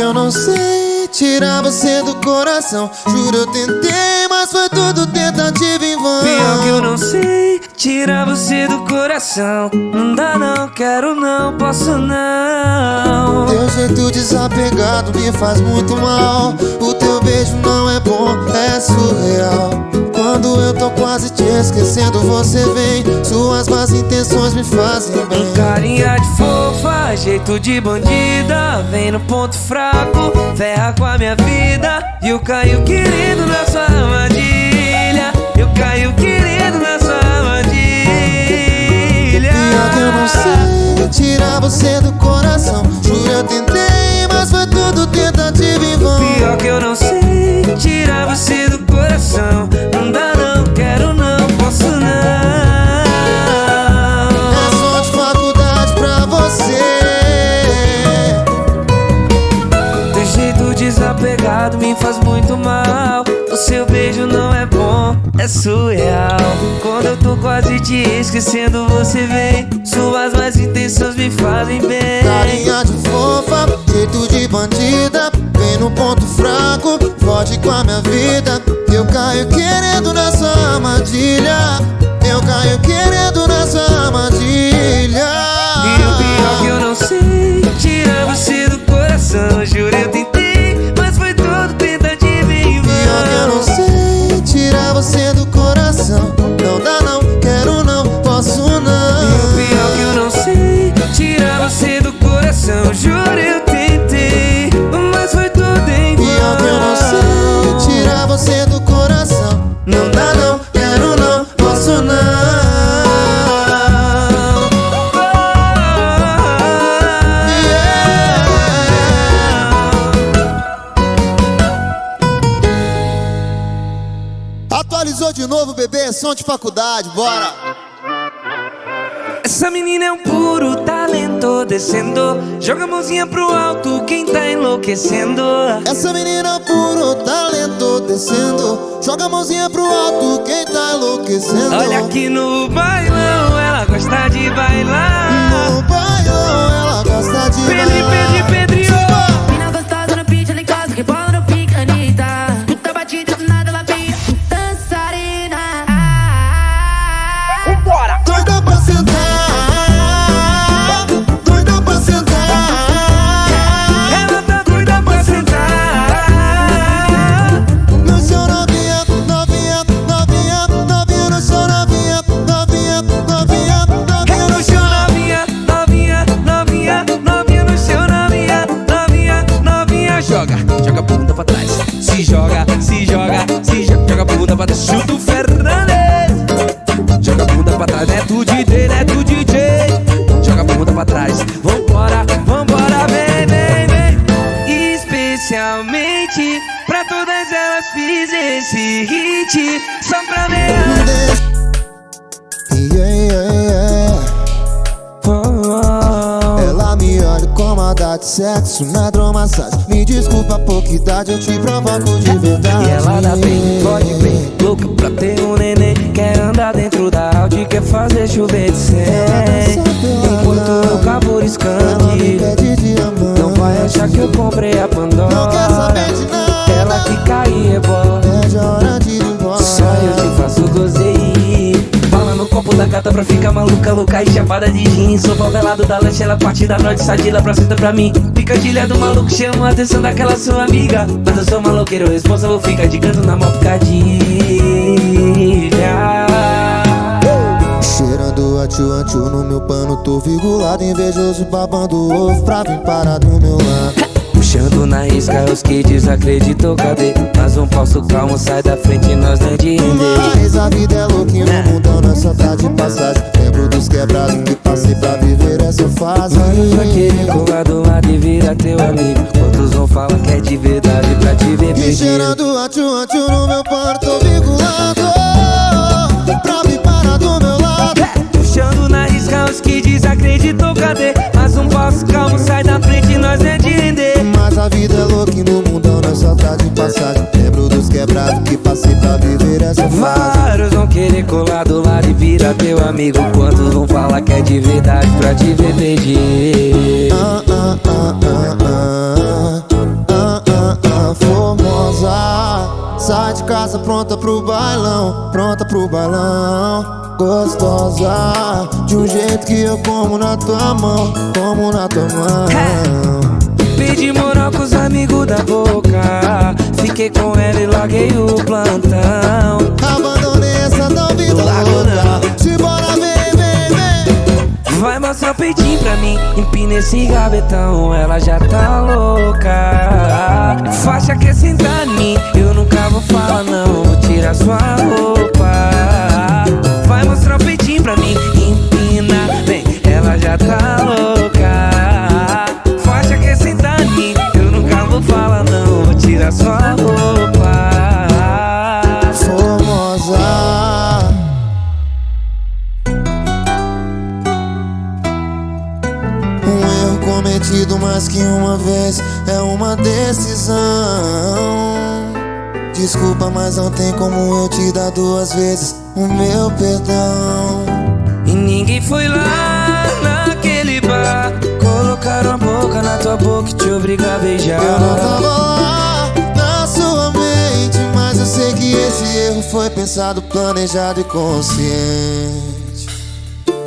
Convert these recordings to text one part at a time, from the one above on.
eu não sei tirar você do coração. Juro, eu tentei, mas foi tudo tentativa em vão. Pior que eu não sei tirar você do coração. Não dá não, quero não, posso não. Teu jeito desapegado me faz muito mal. O teu beijo não é bom, é surreal. Quando eu tô quase te esquecendo, você vem. Suas más intenções me fazem bem. Carinha de fofa, jeito de bandida, vem no ponto fraco, ferra com a minha vida. E eu caio querendo na sua armadilha. Eu caio querendo na sua armadilha. Pior que eu não sei tirar você do coração. Juro, eu tentei, mas foi tudo tentativa em vão. Pior que eu não sei tirar você do coração. Não dá não, quero não, posso não. É só de faculdade pra você. Teu jeito desapegado me faz muito mal. O seu beijo não é bom, é surreal. Quando eu tô quase te esquecendo, você vem. Suas más intenções me fazem bem. Carinha de fofa, jeito de bandida, vem no ponto fraco, fode com a minha vida. Eu caio querendo na sua armadilha. Eu caio querendo na sua armadilha. E o pior que eu não sei tirar você do coração. Juro, eu tentei, mas foi tudo tentativa em vão. Pior que eu não sei tirar você do coração. Não dá não, quero não, posso não. E o pior que eu não sei tirar você do coração. Juro, eu tentei, mas foi tudo em vão. Pior que eu não sei tirar você do coração. Não dá não, quero não, posso não. Atualizou de novo, bebê, som de faculdade, bora! Essa menina é um puro talento descendo. Joga a mãozinha pro alto, quem tá enlouquecendo. Essa menina é puro talento descendo. Joga a mãozinha pro alto, quem tá enlouquecendo. Olha aqui no bailão, ela gosta de bailar. No bailão, ela gosta de Pedro, bailar. Pedro. Mina gostosa no pitch, ela encosta, que bola no pique, Anitta. Puta batida, do nada ela vira dançarina. Doida pra sentar, doida pra sentar. Ela tá doida pra sentar. No chão novinha, novinha, novinha, novinha. No chão novinha, novinha, novinha, novinha. No chão novinha, novinha, novinha, novinha. No chão novinha, novinha, novinha. Joga, joga a bunda pra trás. Se joga, se joga, se joga. Joga a bunda pra trás. Chuta o Fernandes. Joga a bunda pra trás, né tu DJ, né tu DJ. Joga a bunda pra trás. Vambora, vambora, vem, vem, vem. Especialmente pra todas elas fiz esse hit. Só pra ver elas. Yeah, yeah. Ela me olha com maldade, sexo na hidromassagem. Me desculpa a pouca idade, eu te provoco de verdade. E ela dá bem, pode bem, louca pra ter um neném. Quer andar dentro da Audi, quer fazer chover de 100. Enquanto eu cavo Ela me escante, pede diamante. não vai achar que eu comprei a Pandora. Não quer saber de nada. Ela que cai e rebola. É já hora de ir embora. Só eu te faço gozeir. Bala no copo da gata pra ficar maluca, louca e chapada de gin. Sou favelado da lanche, ela parte da norte, sadila pra cima pra mim. Picadilha do maluco, chama a atenção daquela sua amiga. Mas eu sou maloqueiro, responsável, fica de canto na mão picadilha. Cheirando a no meu pano, tô vigulado, invejoso, babando ovo pra vir parar do meu lado. Puxando na risca os que desacreditou, cadê? Mas um falso calmo, sai da frente, nós não é de render. Mas a vida é louquinha, no mundão não só tá de passagem. Lembro dos quebrados que passei pra viver essa fase. Pra querer colar do lado e vira teu amigo. Outros vão falar que é de verdade pra te ver E perdido. cheirando a no meu pano, tô vigulado pra vir parar do meu lado. Puxando na risca os que desacreditou, cadê? Mas um falso calmo, sai da frente, nós não é de render. Mas a vida é louca e no mundão não só tá de passagem. Lembro dos quebrados que passei pra viver essa fase. Vários vão querer colar do lado e vira teu amigo. Quantos vão falar que é de verdade pra te ver perdido. casa pronta pro bailão, pronta pro bailão. Gostosa, de um jeito que eu como na tua mão, como na tua mão. Pedi moral com os amigos da boca, fiquei com ela e larguei o plantão. Abandonei essa tal vida louca, simbora, vem, vem, vem. Vai mostrar o peitinho pra mim, empina esse gavetão, ela já tá louca. Faixa quer sentar em mim, eu nunca vou falar não, vou tirar sua roupa. Vai mostrar o peitinho pra mim, empina, vem, ela já tá louca. Faixa quer sentar em mim, eu nunca vou falar não, vou tirar sua roupa. Formosa, um erro cometido mais que uma vez é uma decisão. Desculpa, mas não tem como eu te dar duas vezes o meu perdão. E ninguém foi lá naquele bar, colocaram a boca na tua boca e te obrigar a beijar. Eu não tava lá na sua mente, mas eu sei que esse erro foi pensado, planejado e consciente.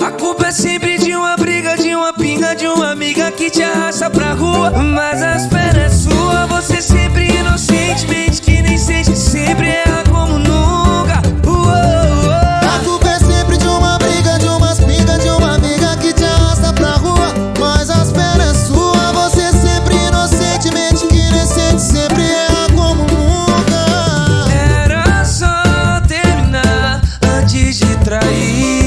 A culpa é sempre de uma briga, de uma pinga, de uma amiga que te arrasta pra rua. Mas a espera é sua, você sempre inocentemente que nem sente, sempre erra como nunca. A culpa é sempre de uma briga, de umas pingas, de uma amiga que te arrasta pra rua. Mas a espera é sua, você sempre inocentemente que nem sente, sempre erra como nunca. Era só terminar antes de trair.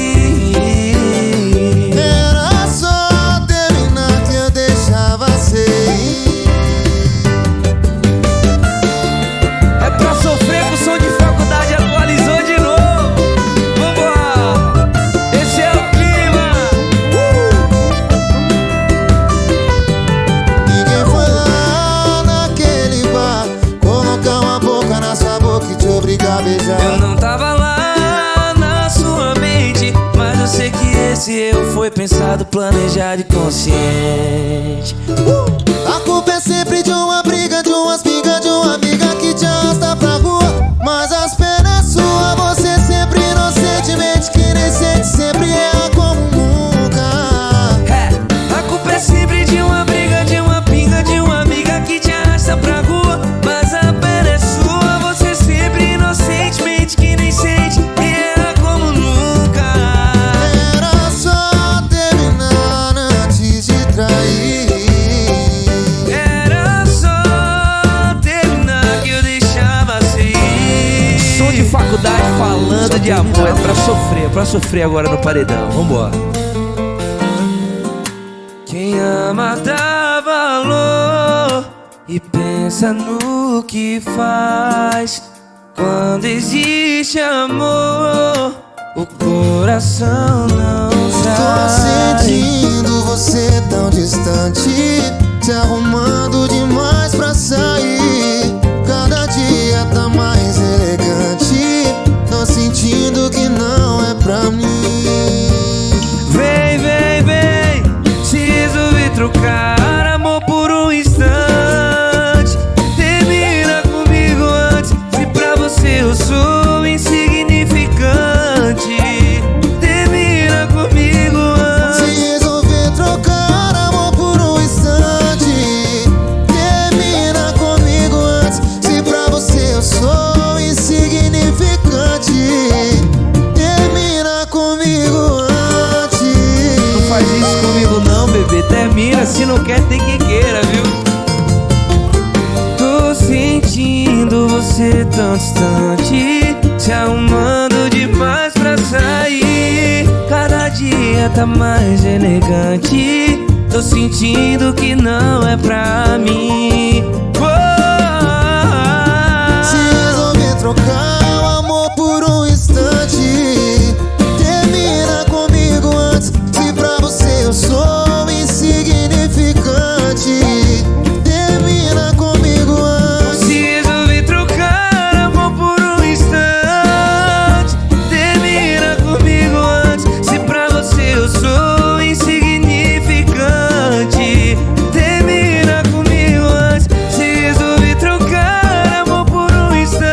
Era só terminar que eu deixava ser. É pra sofrer com o som de faculdade, atualizou de novo. Vambora, esse é o clima. Ninguém foi lá naquele bar, colocar uma boca na sua boca e te obrigar a beijar. Eu não tava lá na sua mente, mas eu sei que esse erro foi pensado, planejado e consciente. A culpa é sempre de uma briga, de umas pingas, de uma amiga que te arrasta pra rua. Mas a espera é sua, você sempre inocentemente que nem sente, sempre erra como nunca. A culpa é sempre de uma briga, de uma pinga, de uma amiga que te arrasta pra rua. Mas a pena é sua, você sempre inocentemente que nem sente e erra como nunca. Era só terminar antes de trair. Era só terminar que eu deixava assim. Som de faculdade falando de amor, é pra sofrer agora no paredão, vambora. Quem ama dá valor e pensa no que faz. Quando existe amor, o coração não Tô sai. sentindo você tão distante, se arrumando demais pra sair. Cada dia tá mais elegante, tô sentindo que não é pra mim. Vem, vem, vem, se resolver trocar amor por um instante, termina comigo antes, se pra você eu sou insignificante. Termina comigo antes. Se resolver trocar amor por um instante, termina comigo antes, se pra você eu sou insignificante. Termina comigo antes. Não faz isso comigo não, bebê, termina, se não quer tem quem queira, viu? Tô sentindo você tão distante, se arrumando demais pra sair. Cada dia tá mais elegante, tô sentindo que não é pra mim. Se resolver trocar o amor por um instante, termina comigo antes, se pra você eu sou insignificante. Termina comigo antes. Se resolver trocar amor por um instante, termina comigo antes, se pra você eu sou insignificante. Termina comigo antes, se resolver trocar amor por um instante.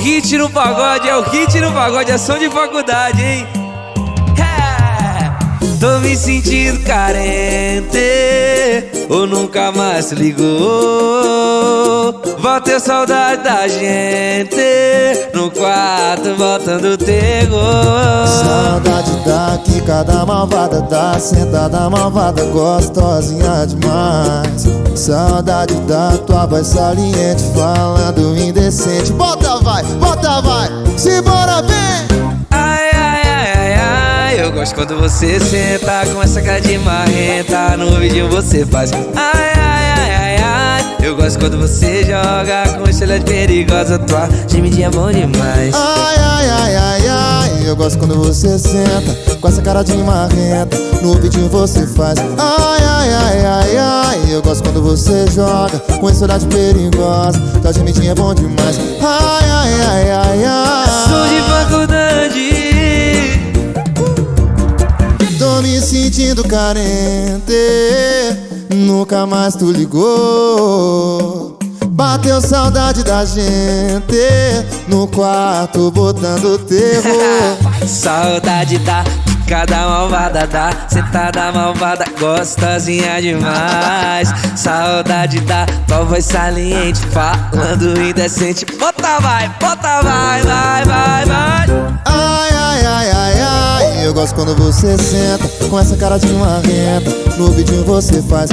hit no pagode, é o hit no pagode, é som de faculdade, hein? Tô me sentindo carente, ou nunca mais se ligou. Voltei saudade da gente, no quarto voltando terror. Saudade da quicada malvada, da sentada malvada, gostosinha demais. Saudade da tua voz saliente, falando indecente. Bota vai, simbora bem. Eu gosto quando você senta com essa cara de marrenta. No vídeo você faz eu gosto quando você joga com estilha perigosa. Tua gemidinha é bom demais. Eu gosto quando você senta com essa cara de marrenta. No vídeo você faz eu gosto quando você joga com esse olhar de perigosa. Tua gemidinha é bom demais. Sou de faculdade. Tô me sentindo carente, nunca mais tu ligou. Bateu saudade da gente, no quarto botando terror. Saudade da cada malvada, da sentada malvada, gostosinha demais. Saudade da tua voz saliente, falando indecente. Bota vai, vai. Eu gosto quando você senta com essa cara de marrenta. No vídeo você faz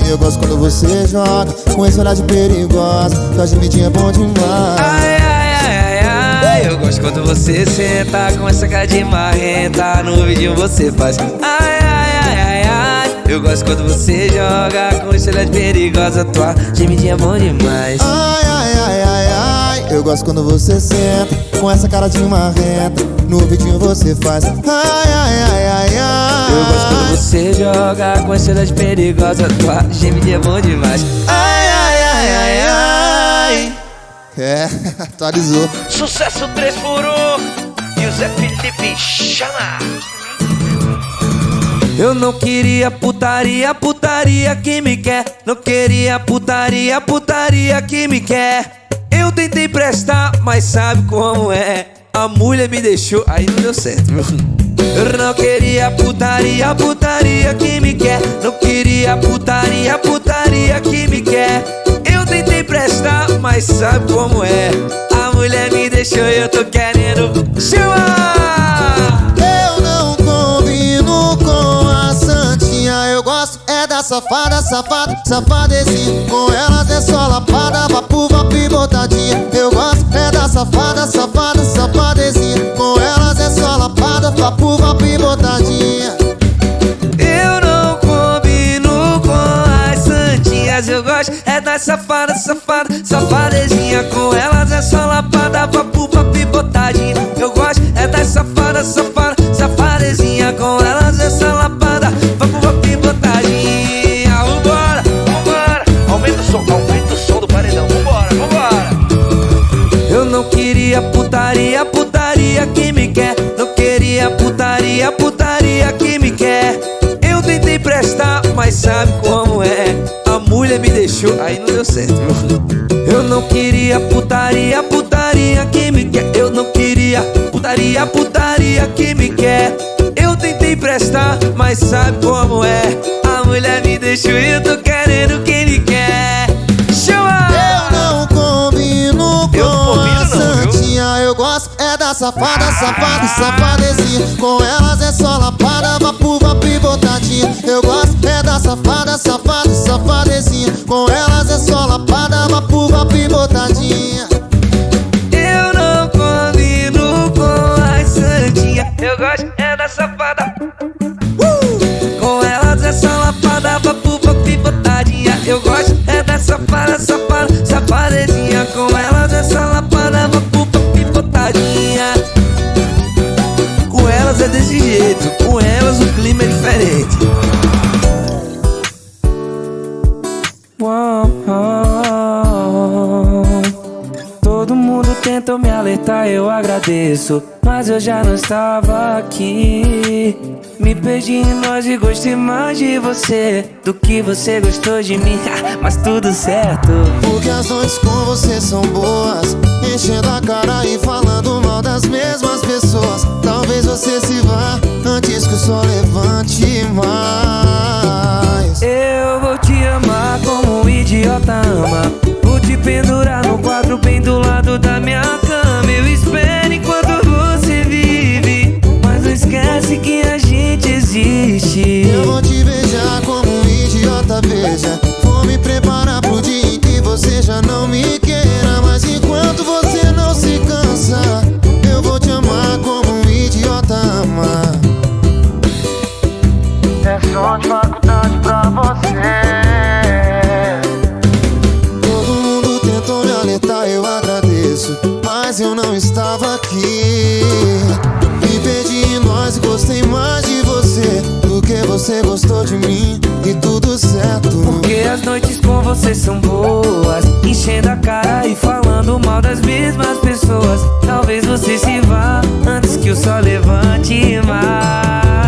eu gosto quando você joga com esse olhar de perigosa. Tua gemidinha é bom demais. Eu gosto quando você senta com essa cara de marrenta. No vídeo você faz eu gosto quando você joga com esse olhar de perigosa. Tua gemidinha é bom demais. Eu gosto quando você senta com essa cara de marrenta. No vídeo você faz eu gosto quando você joga com esse olhar de perigosa. Tua gemidinha é bom demais. Atualizou. Sucesso 3x1 e o Zé Felipe chama. Eu não queria putaria, putaria que me quer. Não queria putaria, putaria que me quer. Eu tentei prestar, mas sabe como é? A mulher me deixou, aí não deu certo, meu. Eu não queria putaria, putaria que me quer. Não queria putaria, putaria que me quer. Eu tentei prestar, mas sabe como é? A mulher me deixou e eu tô querendo chamar. Eu não combino com a santinha. Eu gosto é da safada, safadezinha. Com elas é só lapada, vapu, vapi, botadinha. Eu gosto é da safada, safadezinha. Com elas é só lapada, vapu, vapi, botadinha. Eu não combino com as santinhas. Eu gosto é da safada, safadezinha. Com elas é só lapada, vapu, vapi, botadinha. Eu gosto é da safada, safadezinha. Com elas é só lapada, vapu, vapi, botadinha. Vambora, aumenta o som do paredão. Vambora. Eu não queria putaria, putaria que me quer. Não queria putaria, putaria que me quer. Eu tentei prestar, mas sabe como é? A mulher me deixou, aí não deu certo, meu. Eu não queria putaria, putaria que me quer. Eu não queria putaria, putaria que me quer. Eu tentei prestar, mas sabe como é? A mulher me deixou e eu tô querendo quem me quer. Chama! Eu não combino com a santinha. Eu gosto é da safada, safadezinha. Com elas é só lapada, vapu, vapi, botadinha. Eu gosto é da safada, safadezinha. Com elas é só lapada, vapu, vapi, botadinha. Eu não combino com a santinha. Eu gosto é da safada. Com elas é só lapada, vapu, vapi, botadinha. Eu gosto é da safada, safadezinha. Com elas é só lapada, vapu, vapi, botadinha. Com elas é desse jeito, com elas o clima é diferente. Todo mundo tentou me alertar, eu agradeço, mas eu já não estava aqui. Me perdi em nós e gostei mais de você do que você gostou de mim. Mas tudo certo, porque as noites com você são boas, enchendo a cara e falando mal das mesmas pessoas. Talvez você se vá antes que o sol levante mais. eu vou te amar como um idiota ama. Vou te pendurar no quadro bem do lado da minha cama. Eu espero enquanto você vive, mas não esquece que a gente existe. Eu vou te beijar como um idiota, veja. Vou me preparar pro dia em que você já não me queira. Mas enquanto você não se cansa, eu vou te amar como um idiota ama. É só de faculdade pra você. Todo mundo tentou me alertar, eu agradeço, mas eu não estava aqui. Me perdi em nós e gostei mais de você do que você gostou de mim. E tudo certo, porque as noites com você são boas, enchendo a cara e falando mal das mesmas pessoas. Talvez você se vá antes que o sol levante mais.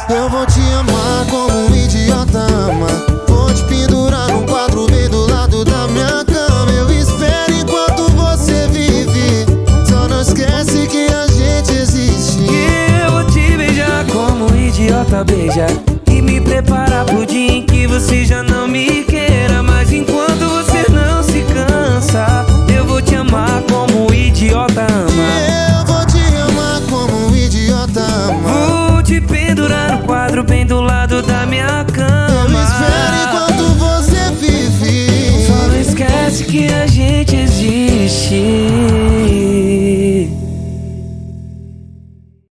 eu vou te amar como um idiota ama. Vou te pendurar num quadro bem do lado da minha cama. Eu espero enquanto você vive, só não esquece que a gente existe. Eu vou te beijar como um idiota beija, e me preparar pro dia em que você já não me queira. Mas enquanto você não se cansa, eu vou te amar como um idiota ama. Eu vou te amar como um idiota ama. Vou te pendurar no quadro bem do lado da minha cama. Eu espero enquanto você vive, só não esquece que a